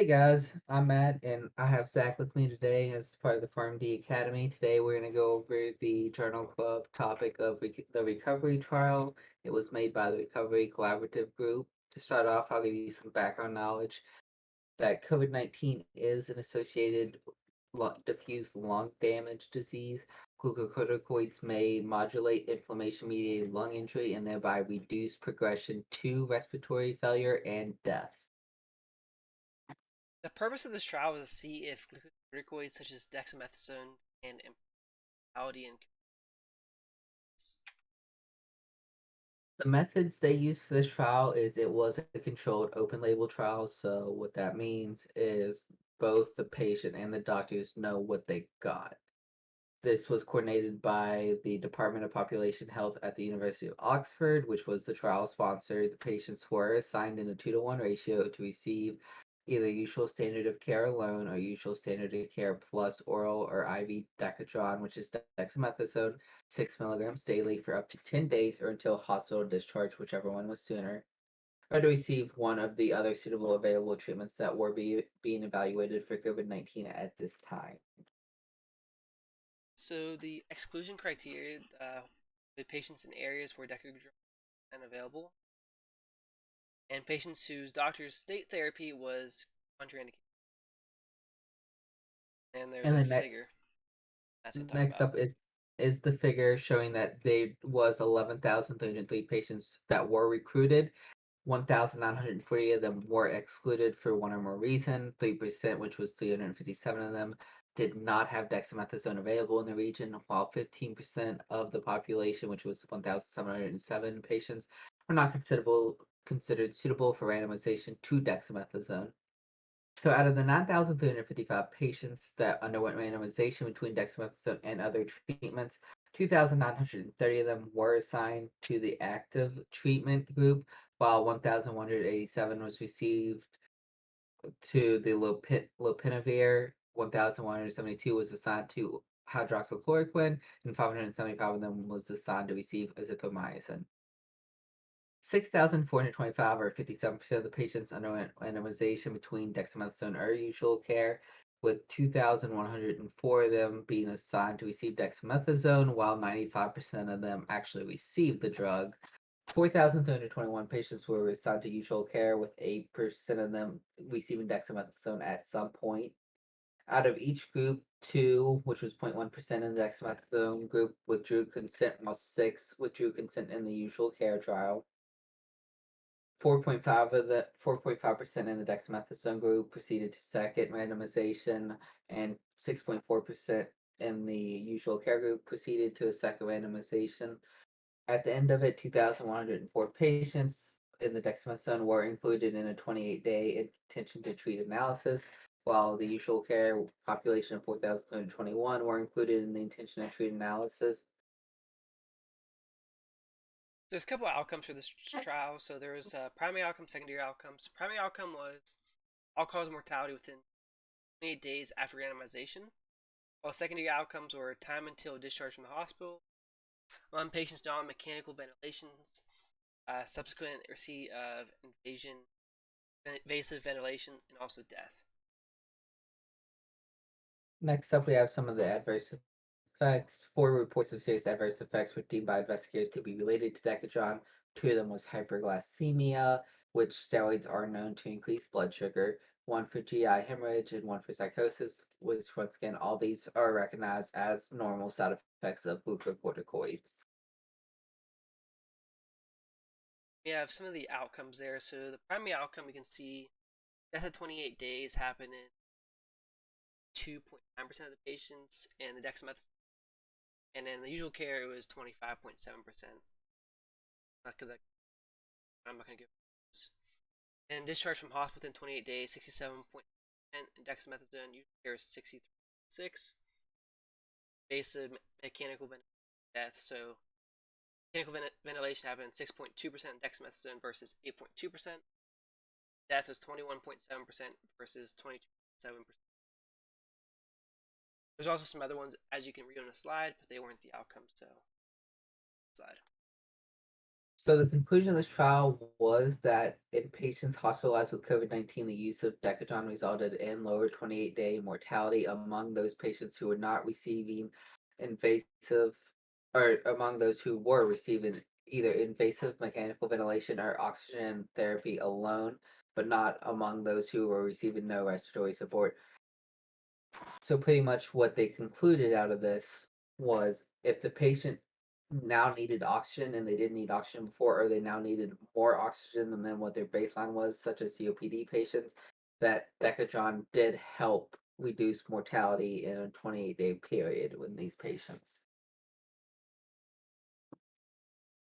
Hey guys, I'm Matt, and I have Zach with me today as part of the PharmD Academy. Today we're going to go over the Journal Club topic of the recovery trial. It was made by the Recovery Collaborative Group. To start off, I'll give you some background knowledge that COVID-19 is an associated diffuse lung damage disease. Glucocorticoids may modulate inflammation-mediated lung injury and thereby reduce progression to respiratory failure and death. The purpose of this trial was to see if glucocorticoids such as dexamethasone can improve mortality and convenience. The methods they used for this trial is it was a controlled open label trial. So what that means is both the patient and the doctors know what they got. This was coordinated by the Department of Population Health at the University of Oxford, which was the trial sponsor. The patients were assigned in a 2-to-1 ratio to receive either usual standard of care alone or usual standard of care plus oral or IV Decadron, which is dexamethasone, 6 milligrams daily for up to 10 days or until hospital discharge, whichever one was sooner, or to receive one of the other suitable available treatments that were being evaluated for COVID-19 at this time. So the exclusion criteria with patients in areas where decadron is unavailable and patients whose doctors state therapy was contraindicated. And there's And a then figure that's going to talk next about. up is the figure showing that there was 11,303 patients that were recruited. 1,940 of them were excluded for one or more reason. 3%, which was 357 of them, did not have dexamethasone available in the region, while 15% of the population, which was 1,707 patients, were not considered suitable for randomization to dexamethasone. So out of the 9,355 patients that underwent randomization between dexamethasone and other treatments, 2,930 of them were assigned to the active treatment group, while 1,187 was received to the lopinavir, 1,172 was assigned to hydroxychloroquine, and 575 of them was assigned to receive azithromycin. 6,425 or 57% of the patients underwent randomization between dexamethasone or usual care, with 2,104 of them being assigned to receive dexamethasone, while 95% of them actually received the drug. 4,321 patients were assigned to usual care, with 8% of them receiving dexamethasone at some point. Out of each group, two, which was 0.1% in the dexamethasone group, withdrew consent, while six withdrew consent in the usual care trial. 4.5% in the dexamethasone group proceeded to second randomization, and 6.4% in the usual care group proceeded to a second randomization. At the end of it, 2,104 patients in the dexamethasone were included in a 28-day intention to treat analysis, while the usual care population of 4,221 were included in the intention to treat analysis. There's a couple of outcomes for this trial. So there was primary outcome, secondary outcomes. Primary outcome was all-cause mortality within 28 days after randomization, while secondary outcomes were time until discharge from the hospital, patients on mechanical ventilations, subsequent receipt of invasive ventilation, and also death. Next up, we have some of the adverse effects. 4 reports of serious adverse effects were deemed by investigators to be related to Decadron. 2 of them was hyperglycemia, which steroids are known to increase blood sugar. 1 for GI hemorrhage and 1 for psychosis, which once again, all these are recognized as normal side effects of glucocorticoids. We have some of the outcomes there. So the primary outcome, you can see death at 28 days happened in 2.9% of the patients, and the dexamethasone, and in the usual care, it was 25.7%. Not because I'm not going to give this. And discharge from hospital within 28 days, 67.0%, and dexamethasone usual care is 63.6. Basic mechanical death, so mechanical ventilation happened 6.2% dexamethasone versus 8.2%. Death was 21.7% versus 22.7%. There's also some other ones, as you can read on the slide, but they weren't the outcomes, so slide. So the conclusion of this trial was that in patients hospitalized with COVID-19, the use of Decadron resulted in lower 28-day mortality among those patients who were not receiving invasive, or among those who were receiving either invasive mechanical ventilation or oxygen therapy alone, but not among those who were receiving no respiratory support. So pretty much what they concluded out of this was if the patient now needed oxygen and they didn't need oxygen before, or they now needed more oxygen than what their baseline was, such as COPD patients, that Decadron did help reduce mortality in a 28-day period with these patients.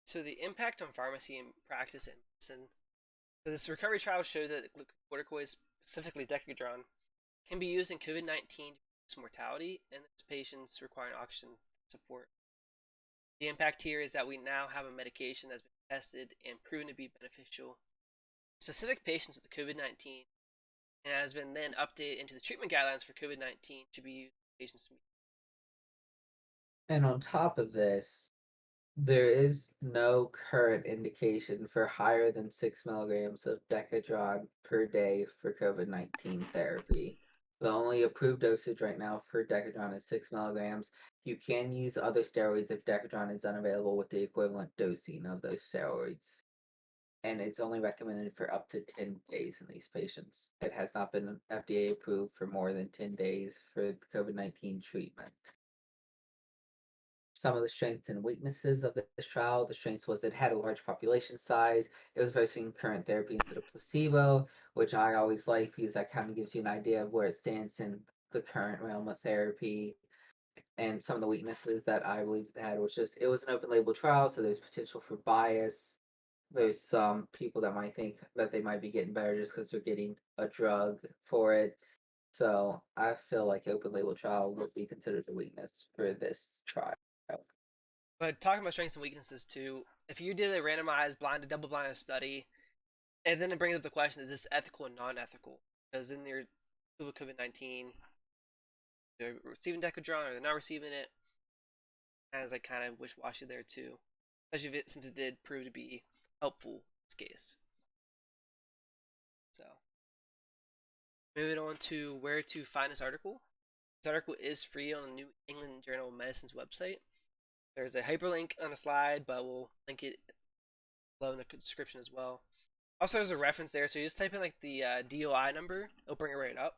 So the impact on pharmacy and practice and medicine. So this recovery trial showed that glucocorticoids, specifically Decadron, can be used in COVID-19 to reduce mortality in those patients requiring oxygen support. The impact here is that we now have a medication that's been tested and proven to be beneficial in specific patients with COVID-19 and has been then updated into the treatment guidelines for COVID-19 to be used in patients. And on top of this, there is no current indication for higher than 6 milligrams of Decadron per day for COVID-19 therapy. The only approved dosage right now for Decadron is 6 milligrams. You can use other steroids if Decadron is unavailable with the equivalent dosing of those steroids. And it's only recommended for up to 10 days in these patients. It has not been FDA approved for more than 10 days for COVID-19 treatment. Some of the strengths and weaknesses of this trial. The strengths was it had a large population size. It was versus current therapy instead of placebo, which I always like because that kind of gives you an idea of where it stands in the current realm of therapy. And some of the weaknesses that I believe it had was just it was an open label trial, so there's potential for bias. There's some people that might think that they might be getting better just because they're getting a drug for it. So I feel like open label trial would be considered a weakness for this trial. But talking about strengths and weaknesses too, if you did a randomized, blinded, double-blinded study, and then it brings up the question: is this ethical and non-ethical? Because in your COVID-19, they're receiving Decadron or they're not receiving it, as I kind of wish-washy there too, especially since it did prove to be helpful in this case. So moving on to where to find this article. This article is free on the New England Journal of Medicine's website. There's a hyperlink on the slide, but we'll link it below in the description as well. Also, there's a reference there, so you just type in like the DOI number, it'll bring it right up.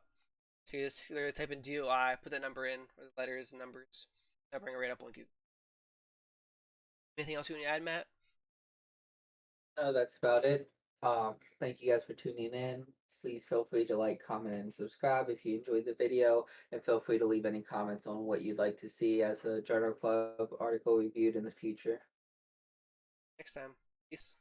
So you just type in DOI, put that number in, or the letters and numbers, that'll bring it right up on Google. Anything else you want to add, Matt? No, that's about it. Thank you guys for tuning in. Please feel free to like, comment, and subscribe if you enjoyed the video, and feel free to leave any comments on what you'd like to see as a Journal Club article reviewed in the future. Next time. Peace.